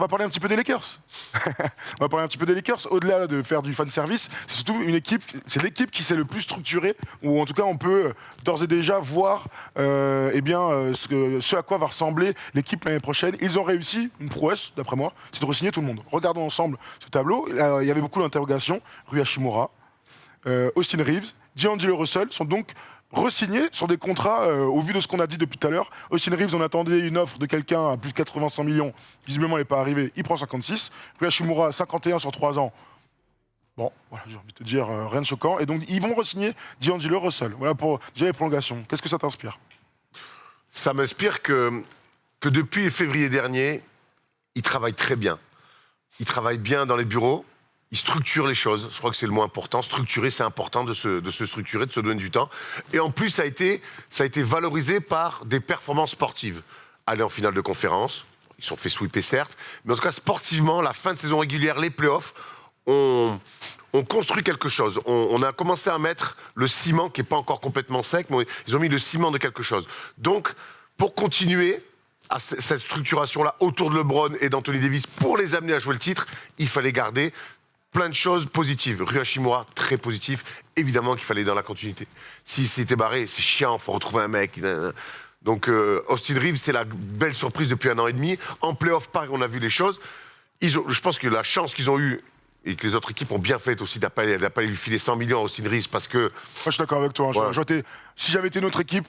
On va parler un petit peu des Lakers. On va parler un petit peu des Lakers. Au-delà de faire du fan service, c'est surtout une équipe, c'est l'équipe qui s'est le plus structurée, ou en tout cas on peut d'ores et déjà voir ce à quoi va ressembler l'équipe l'année prochaine. Ils ont réussi, une prouesse d'après moi, c'est de re-signer tout le monde. Regardons ensemble ce tableau. Il y avait beaucoup d'interrogations. Rui Hachimura, Austin Reeves, D'Angelo Russell sont donc re-signés sur des contrats, au vu de ce qu'on a dit depuis tout à l'heure. Austin Reeves, on attendait une offre de quelqu'un à plus de 80-100 millions. Visiblement, elle n'est pas arrivée. Il prend 56. Rui Hachimura, 51 sur 3 ans. Bon, voilà, j'ai envie de te dire, rien de choquant. Et donc, ils vont re-signer D'Angelo Russell. Voilà pour déjà les prolongations. Qu'est-ce que ça t'inspire? Ça m'inspire que depuis février dernier, ils travaillent très bien. Ils travaillent bien dans les bureaux. Ils structurent les choses. Je crois que c'est le mot important. Structurer, c'est important de se structurer, de se donner du temps. Et en plus, ça a été valorisé par des performances sportives. Aller en finale de conférence, ils se sont fait sweeper certes, mais en tout cas sportivement, la fin de saison régulière, les playoffs, on construit quelque chose. On a commencé à mettre le ciment qui n'est pas encore complètement sec, mais ils ont mis le ciment de quelque chose. Donc, pour continuer à cette structuration-là autour de LeBron et d'Anthony Davis, pour les amener à jouer le titre, il fallait garder plein de choses positives. Rui Hachimura, très positif. Évidemment qu'il fallait dans la continuité. S'il s'était barré, c'est chiant, il faut retrouver un mec. Donc, Austin Reeves, c'est la belle surprise depuis 1 an et demi. En play-off, pareil, on a vu les choses. Je pense que la chance qu'ils ont eue, et que les autres équipes ont bien fait aussi, d'aller lui filer 100 millions à Austin Reeves, parce que... Moi, je suis d'accord avec toi. Hein. Voilà. Si j'avais été une autre équipe,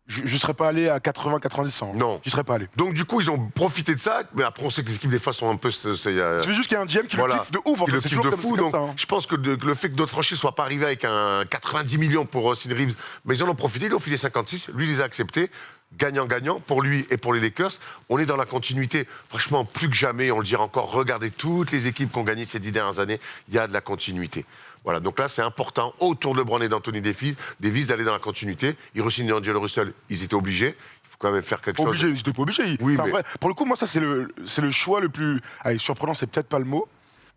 je ne serais pas allé à 80-90 100. Non. J'y serais pas allé. Donc, du coup, ils ont profité de ça. Mais après, on sait que les équipes, des fois, sont un peu... Tu veux juste qu'il y ait un GM qui le kiffe de ouf. En fait. Le fait. kiffe de Comme, fou. Donc, ça, hein. je pense que le fait que d'autres franchises ne soient pas arrivées avec un 90 millions pour Austin Reeves, mais ils en ont profité, ils ont filé 56. Lui, il les a acceptés. Gagnant-gagnant pour lui et pour les Lakers. On est dans la continuité. Franchement, plus que jamais, on le dira encore, regardez toutes les équipes qui ont gagné ces 10 dernières années, il y a de la continuité. Voilà, donc là, c'est important, autour de LeBron et d'Anthony Davis, d'aller dans la continuité. Ils re-signent D'Angelo Russell, ils étaient obligés. Il faut quand même faire quelque chose. Ils étaient pas obligés. Oui, enfin, mais... vrai, pour le coup, moi, ça, c'est le choix le plus... Allez, surprenant, c'est peut-être pas le mot.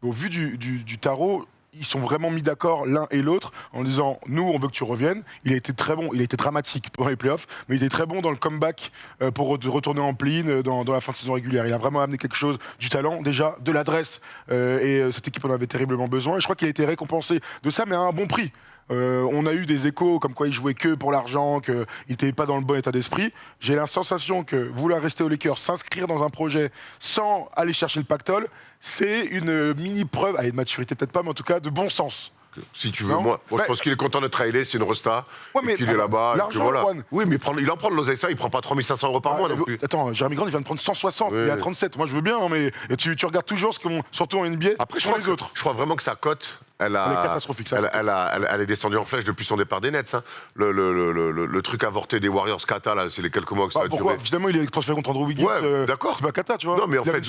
Mais au vu du tarot, ils sont vraiment mis d'accord l'un et l'autre en disant nous on veut que tu reviennes. Il a été très bon, il a été dramatique pendant les playoffs, mais il était très bon dans le comeback pour retourner en play-in dans la fin de saison régulière. Il a vraiment amené quelque chose, du talent déjà, de l'adresse et cette équipe en avait terriblement besoin et je crois qu'il a été récompensé de ça mais à un bon prix. On a eu des échos comme quoi il jouait que pour l'argent, qu'il n'était pas dans le bon état d'esprit. J'ai la sensation que vouloir rester aux Lakers, s'inscrire dans un projet sans aller chercher le pactole, c'est une mini preuve, allez, de maturité peut-être pas, mais en tout cas de bon sens. Si tu veux, moi je pense qu'il est content d'être à LA, c'est une resta, mais qu'il est là-bas. L'argent, voilà. Juan. Oui, mais il en prend de l'oseille, ça, il prend pas 3500 € par mois non plus. Attends, Jeremy Grant, il vient de prendre 160, il est à 37. Moi, je veux bien, hein, mais tu regardes toujours surtout en NBA, après, sur les autres. Je crois vraiment que sa cote, elle est catastrophique. Elle est descendue en flèche depuis son départ des Nets. Hein. Le truc avorté des Warriors Kata, là, c'est les quelques mois que ça a duré. Finalement, il est transféré contre Andrew Wiggins. Ouais, d'accord. C'est pas Kata, tu vois. Non, mais en fait,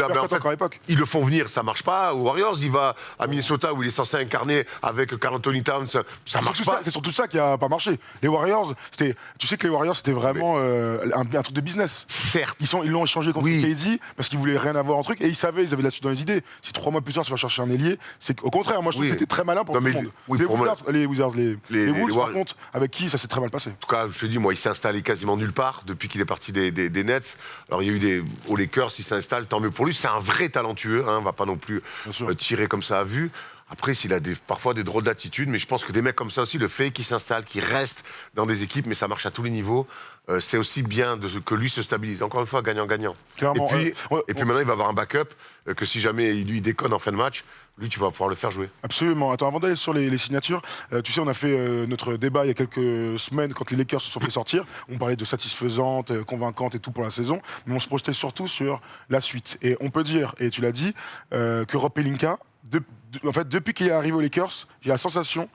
ils le font venir, ça marche pas. Aux Warriors, il va à Minnesota où il est censé incarner avec Karl Anthony Towns, ça marche pas. C'est surtout ça qui a pas marché. Les Warriors, tu sais que les Warriors, c'était vraiment un truc de business. Certes. Ils l'ont échangé contre KD parce qu'ils voulaient rien avoir en truc et ils savaient, ils avaient la suite dans les idées. Si 3 mois plus tard, tu vas chercher un ailier, c'est au contraire. Moi, je trouve que c'était très malin pour tout le monde. Oui, les Wolves, par contre, avec qui ça s'est très mal passé. En tout cas, je te dis, moi, il s'est installé quasiment nulle part depuis qu'il est parti des Nets. Alors, il y a eu aux Lakers, il s'installe, tant mieux pour lui. C'est un vrai talentueux, hein, on va pas non plus tirer comme ça à vue. Après, s'il a parfois des drôles d'attitudes, mais je pense que des mecs comme ça aussi, le fait qu'ils s'installent, qu'ils restent dans des équipes, mais ça marche à tous les niveaux, c'est aussi bien que lui se stabilise. Encore une fois, gagnant-gagnant. Clairement, et puis maintenant, il va avoir un backup que si jamais il déconne en fin de match, lui, tu vas pouvoir le faire jouer. Absolument. Attends, avant d'aller sur les signatures, tu sais, on a fait notre débat il y a quelques semaines quand les Lakers se sont fait sortir. On parlait de satisfaisante, convaincante et tout pour la saison, mais on se projetait surtout sur la suite. Et on peut dire, et tu l'as dit, que Rob Pelinka, en fait, depuis qu'il est arrivé aux Lakers, j'ai la sensation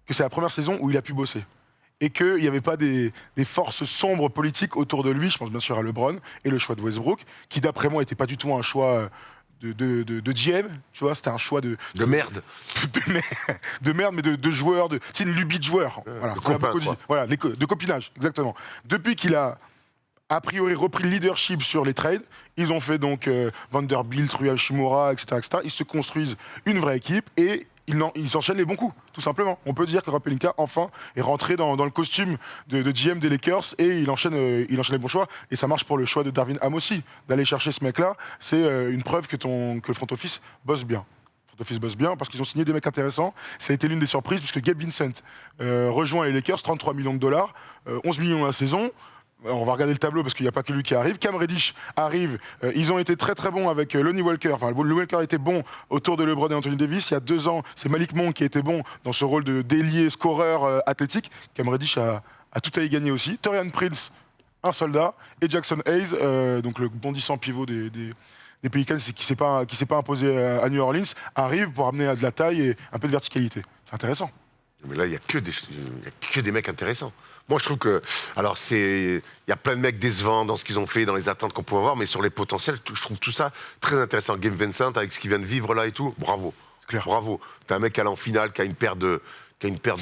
que c'est la première saison où il a pu bosser. Et qu'il n'y avait pas des forces sombres politiques autour de lui, je pense bien sûr à LeBron, et le choix de Westbrook, qui d'après moi n'était pas du tout un choix de GM, tu vois, c'était un choix de merde. De merde, mais de joueur, c'est une lubie de joueur. Voilà, de copain, voilà, de copinage, exactement. Depuis qu'il a priori repris le leadership sur les trades, ils ont fait donc Vanderbilt, Rui Hachimura, etc., etc. Ils se construisent une vraie équipe et il s'enchaîne les bons coups, tout simplement. On peut dire que Rob Pelinka, enfin, est rentré dans le costume de GM des Lakers et il enchaîne les bons choix. Et ça marche pour le choix de Darvin Ham aussi. D'aller chercher ce mec-là, c'est une preuve que le front office bosse bien. Le front office bosse bien parce qu'ils ont signé des mecs intéressants. Ça a été l'une des surprises puisque Gabe Vincent rejoint les Lakers, 33 millions de dollars, 11 millions la saison. On va regarder le tableau parce qu'il n'y a pas que lui qui arrive. Cam Reddish arrive. Ils ont été très très bons avec Lonnie Walker. Enfin, Lonnie Walker était bon autour de LeBron et Anthony Davis. Il y a 2 ans, c'est Malik Monk qui était bon dans ce rôle de d'ailier, scoreur athlétique. Cam Reddish a tout à y gagner aussi. Taurean Prince, un soldat. Et Jackson Hayes, donc le bondissant pivot des Pelicans qui s'est pas imposé à New Orleans, arrive pour amener de la taille et un peu de verticalité. C'est intéressant. Mais là, il n'y a que des mecs intéressants. Moi, je trouve que. Alors, il y a plein de mecs décevants dans ce qu'ils ont fait, dans les attentes qu'on pouvait avoir, mais sur les potentiels, je trouve tout ça très intéressant. Gabe Vincent, avec ce qu'il vient de vivre là et tout, bravo. Clair. Bravo. T'as un mec qui est allé en finale, qui a une paire de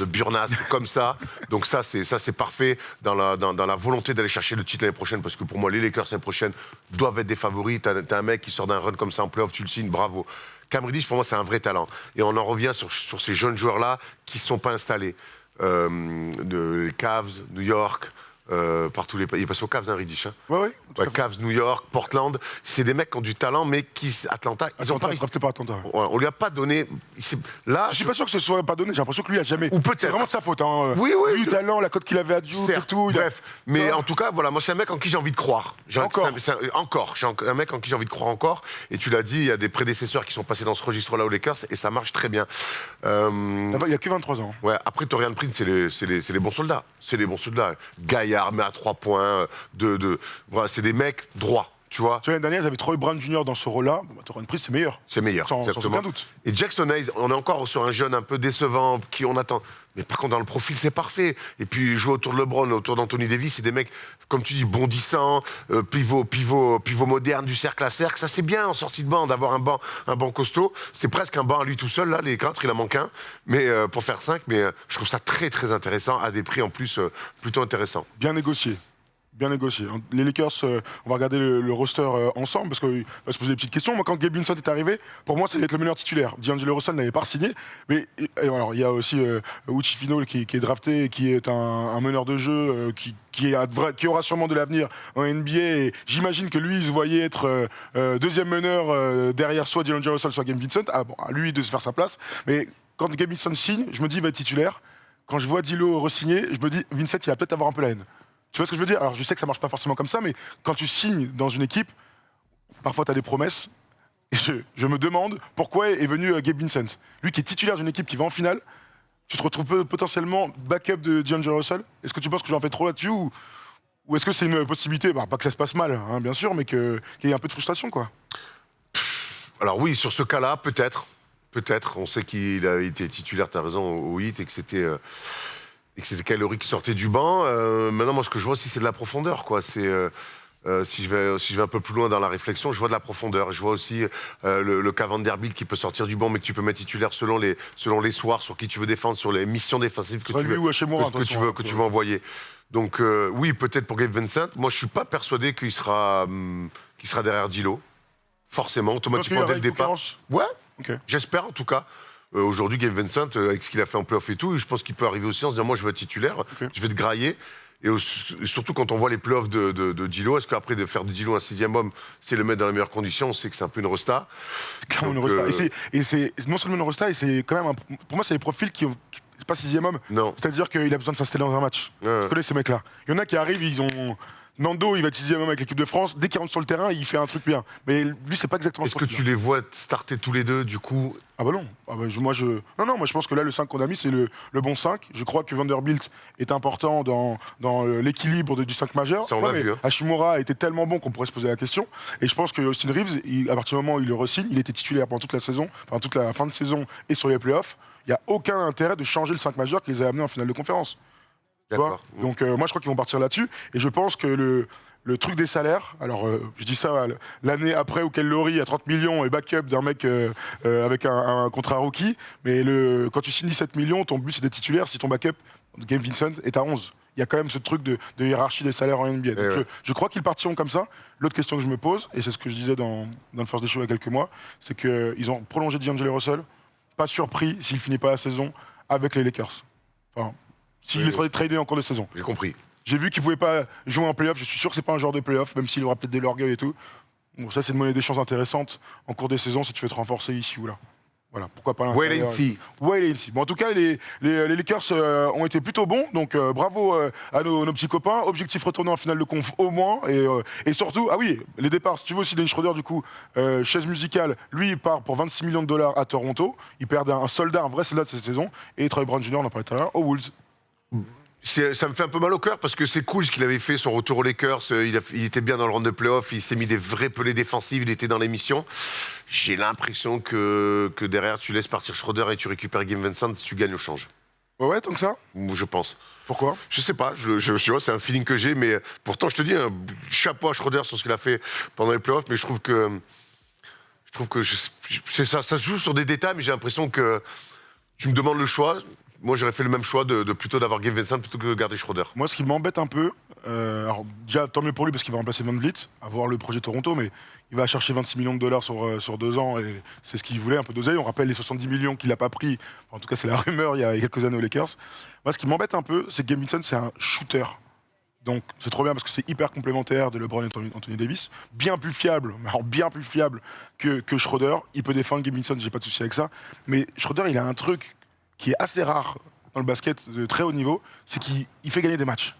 Burnas comme ça. Donc ça c'est parfait dans la volonté d'aller chercher le titre l'année prochaine, parce que pour moi, les Lakers l'année prochaine doivent être des favoris. T'as un mec qui sort d'un run comme ça en playoff, tu le signes, bravo. Cam Reddish, pour moi, c'est un vrai talent. Et on en revient sur ces jeunes joueurs-là qui ne sont pas installés. Les Cavs, New York, partout il est passé aux Cavs, Reddish. Hein. Ouais. Cavs, New York, Portland, c'est des mecs qui ont du talent, mais Atlanta, ils ont pas drafté par Atlanta. On lui a pas donné. Là, je suis pas sûr que ce soit pas donné. J'ai l'impression que lui a jamais. Ou peut-être. C'est vraiment de sa faute. Hein. Oui. Lui, le talent, la cote qu'il avait à Duke et tout. Bref, mais en tout cas, voilà, moi c'est un mec en qui j'ai envie de croire. J'ai un mec en qui j'ai envie de croire encore. Et tu l'as dit, il y a des prédécesseurs qui sont passés dans ce registre-là aux Lakers et ça marche très bien. Il y a que 23 ans. Ouais. Après, Taurean Prince, c'est les bons soldats. C'est les bons soldats. Gaillard, mais à 3 points. Voilà, c'est des mecs droits. Tu vois, l'année dernière, ils avaient Troy Brown Jr. dans ce rôle-là. Taurean Prince, c'est meilleur. C'est meilleur, sans exactement. aucun doute. Et Jackson Hayes, on est encore sur un jeune un peu décevant, qui on attend. Mais par contre, dans le profil, c'est parfait. Et puis, jouer autour de LeBron, autour d'Anthony Davis, c'est des mecs, comme tu dis, bondissants, pivot moderne du cercle à cercle. Ça, c'est bien en sortie de banc, d'avoir un banc costaud. C'est presque un banc à lui tout seul, là, les 4, il en manque un, mais, pour faire 5. Mais je trouve ça très, très intéressant, à des prix en plus plutôt intéressants. Bien négocié. Bien négocié. Les Lakers, on va regarder le roster ensemble parce qu'on va se poser des petites questions. Moi, quand Gabe Vincent est arrivé, pour moi, ça allait être le meilleur titulaire. D'Angelo Russell n'avait pas signé. Mais alors, il y a aussi Uchi Fino qui est drafté, qui est un meneur de jeu qui aura sûrement de l'avenir en NBA. Et j'imagine que lui, il se voyait être deuxième meneur derrière soit D'Angelo Russell, soit Gabe Vincent. Ah bon, à lui de se faire sa place. Mais quand Gabe Vincent signe, je me dis, il va être titulaire. Quand je vois D'Lo re-signer, je me dis, Vincent, il va peut-être avoir un peu la haine. Tu vois ce que je veux dire? Alors je sais que ça marche pas forcément comme ça, mais quand tu signes dans une équipe, parfois tu as des promesses. Et je me demande pourquoi est venu Gabe Vincent. Lui qui est titulaire d'une équipe qui va en finale, tu te retrouves potentiellement backup de D'Angelo Russell. Est-ce que tu penses que j'en fais trop là-dessus ou est-ce que c'est une possibilité? Pas que ça se passe mal, hein, bien sûr, mais qu'il y ait un peu de frustration, quoi. Alors oui, sur ce cas-là, peut-être. Peut-être. On sait qu'il a été titulaire, tu as raison, au Heat et que c'était Kyle Lowry qui sortait du banc. Maintenant, moi, ce que je vois aussi, c'est de la profondeur, quoi. Si je vais un peu plus loin dans la réflexion, je vois de la profondeur. Je vois aussi le cas Vanderbilt qui peut sortir du banc, mais que tu peux mettre titulaire selon les soirs, sur qui tu veux défendre, sur les missions défensives que tu veux envoyer. Donc oui, peut-être pour Gabe Vincent. Moi, je suis pas persuadé qu'il sera derrière D'Lo. Forcément, automatiquement dès le départ. Ouais, okay. J'espère en tout cas. Aujourd'hui, Gabe Vincent, avec ce qu'il a fait en playoff et tout, je pense qu'il peut arriver aussi en se disant, moi, je veux être titulaire, okay. Je vais te grailler. Et surtout quand on voit les playoffs de D'Lo, est-ce qu'après de faire de D'Lo un 6e homme, c'est le mettre dans les meilleures conditions? On sait que c'est un peu une resta. Clairement une resta. Et c'est non seulement une resta, et c'est quand même pour moi, c'est les profils qui c'est pas 6e homme. Non. C'est-à-dire qu'il a besoin de s'installer dans un match. Je connais ces mecs-là. Il y en a qui arrivent, ils ont. Nando, il va être 6e homme avec l'équipe de France. Dès qu'il rentre sur le terrain, il fait un truc bien. Mais lui, c'est pas exactement ça. Est-ce que tu les vois starter tous les deux, du coup? Ah bah non. Moi, je pense que là, le 5 qu'on a mis, c'est le bon 5. Je crois que Vanderbilt est important dans l'équilibre du 5 majeur. Ça, on l'a vu. Hein. Hachimura était tellement bon qu'on pourrait se poser la question. Et je pense que Austin Reeves, à partir du moment où il le re-signe, il était titulaire pendant toute la saison, pendant toute la fin de saison et sur les playoffs. Il n'y a aucun intérêt de changer le 5 majeur qui les a amenés en finale de conférence. D'accord. Donc moi, je crois qu'ils vont partir là-dessus. Et je pense que le truc des salaires, alors je dis ça l'année après où Kyle Lowry a 30 millions et backup d'un mec avec un contrat rookie, mais quand tu signes 17 millions, ton but c'est d'être titulaire si ton backup, Gabe Vincent, est à 11. Il y a quand même ce truc de hiérarchie des salaires en NBA. Donc je crois qu'ils partiront comme ça. L'autre question que je me pose, et c'est ce que je disais dans le First Day Show il y a quelques mois, c'est qu'ils ont prolongé D'Angelo Russell pas surpris s'il finit pas la saison avec les Lakers. Enfin, s'il est tradé en cours de saison. J'ai compris. J'ai vu qu'il pouvait pas jouer en playoff. Je suis sûr que c'est pas un joueur de playoff, même s'il aura peut-être de l'orgueil et tout. Bon, ça, c'est une monnaie d'échange intéressante en cours de saison si tu veux te renforcer ici ou là. Voilà, pourquoi pas. Wait and see. Wait and see. Bon, en tout cas, les Lakers ont été plutôt bons, donc bravo à nos petits copains. Objectif retourner en finale de conf au moins. Et surtout, ah oui, les départs, si tu veux aussi, Dennis Schroeder, du coup, chaise musicale, lui, il part pour 26 millions de dollars à Toronto. Il perd un soldat, un vrai soldat de cette saison. Et Troy Brown Jr., on en parlait tout à l'heure, aux Wolves. Ça me fait un peu mal au cœur parce que c'est cool ce qu'il avait fait, son retour aux Lakers. Il était bien dans le round de playoff, il s'est mis des vrais pelés défensifs, il était dans l'émission. J'ai l'impression que derrière, tu laisses partir Schroeder et tu récupères Game Vincent, tu gagnes au change. Ouais, tant que ça. Je pense. Pourquoi? Je sais pas, c'est un feeling que j'ai, mais pourtant, je te dis, un chapeau à Schroeder sur ce qu'il a fait pendant les playoffs, mais je trouve que c'est ça se joue sur des détails, mais j'ai l'impression que tu me demandes le choix. Moi, j'aurais fait le même choix de plutôt d'avoir Gabe Vincent plutôt que de garder Schroeder. Moi, ce qui m'embête un peu, alors déjà, tant mieux pour lui parce qu'il va remplacer Van Vliet, avoir le projet Toronto, mais il va chercher 26 millions de dollars sur 2 ans, et c'est ce qu'il voulait, un peu d'oseille. On rappelle les 70 millions qu'il n'a pas pris, en tout cas, c'est la rumeur il y a quelques années aux Lakers. Moi, ce qui m'embête un peu, c'est que Gabe Vincent, c'est un shooter. Donc, c'est trop bien parce que c'est hyper complémentaire de LeBron et Anthony Davis. Bien plus fiable, alors bien plus fiable que Schroeder. Il peut défendre Gabe Vincent, j'ai pas de souci avec ça. Mais Schroeder, il a un truc qui est assez rare dans le basket de très haut niveau, c'est qu'il fait gagner des matchs.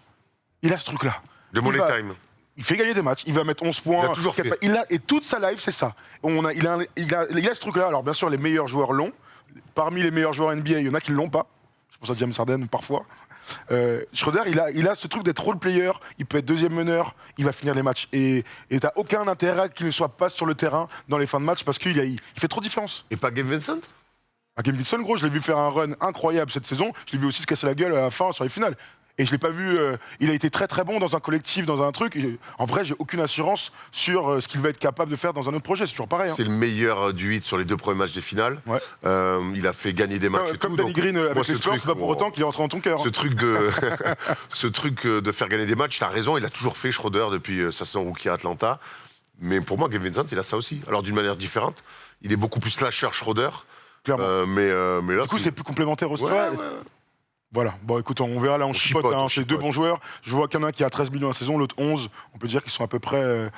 Il a ce truc-là. De money time. Il fait gagner des matchs, il va mettre 11 points. Il a toujours fait. Et toute sa life, c'est ça. Il a ce truc-là. Alors bien sûr, les meilleurs joueurs l'ont. Parmi les meilleurs joueurs NBA, il y en a qui ne l'ont pas. Je pense à James Harden parfois. Schroeder, il a ce truc d'être role player, il peut être deuxième meneur, il va finir les matchs. Et t'as aucun intérêt qu'il ne soit pas sur le terrain dans les fins de match parce qu'il fait trop de différence. Et pas Gabe Vincent? Game Vincent, gros, je l'ai vu faire un run incroyable cette saison. Je l'ai vu aussi se casser la gueule à la fin sur les finales. Et je l'ai pas vu. Il a été très très bon dans un collectif, dans un truc. Et, en vrai, j'ai aucune assurance sur ce qu'il va être capable de faire dans un autre projet. C'est toujours pareil. Hein. C'est le meilleur du 8 sur les 2 premiers matchs des finales. Ouais. Il a fait gagner des matchs. Comme Danny Green avec les Spurs, c'est pas pour autant qu'il est rentré dans ton cœur. Ce truc de faire gagner des matchs, t'as raison, il a toujours fait Schroeder depuis sa saison rookie à Atlanta. Mais pour moi, Gabe Vincent, il a ça aussi. Alors d'une manière différente. Il est beaucoup plus slasher Schroeder. Clairement. Mais là, du coup, c'est plus complémentaire aussi. Ouais. Voilà, bon écoute, on verra là, on chipote, hein, c'est 2 bons joueurs. Je vois qu'il y en a un qui a 13 millions la saison, l'autre 11. On peut dire qu'ils sont à peu près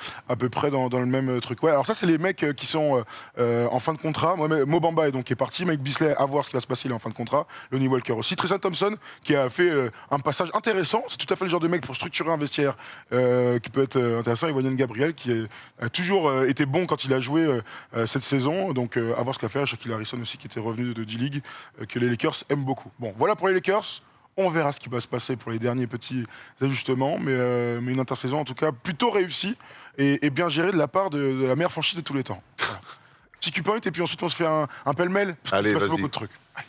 dans le même truc. Ouais, alors ça, c'est les mecs qui sont en fin de contrat. Mo Bamba qui est parti, Mike Bisley, à voir ce qui va se passer, il est en fin de contrat. Lonnie Walker aussi. Tristan Thompson qui a fait un passage intéressant. C'est tout à fait le genre de mec pour structurer un vestiaire qui peut être intéressant. Et Wanyan Gabriel qui a toujours été bon quand il a joué cette saison. Donc à voir ce qu'il a fait. Shaquille Harrison aussi qui était revenu de D-League, que les Lakers aiment beaucoup. Bon, voilà pour les Lakers. On verra ce qui va se passer pour les derniers petits ajustements, mais une intersaison en tout cas plutôt réussie et bien gérée de la part de la meilleure franchise de tous les temps. Voilà. Petit Q-point et puis ensuite on se fait un pêle-mêle parce qu'il se passe beaucoup de trucs. Allez.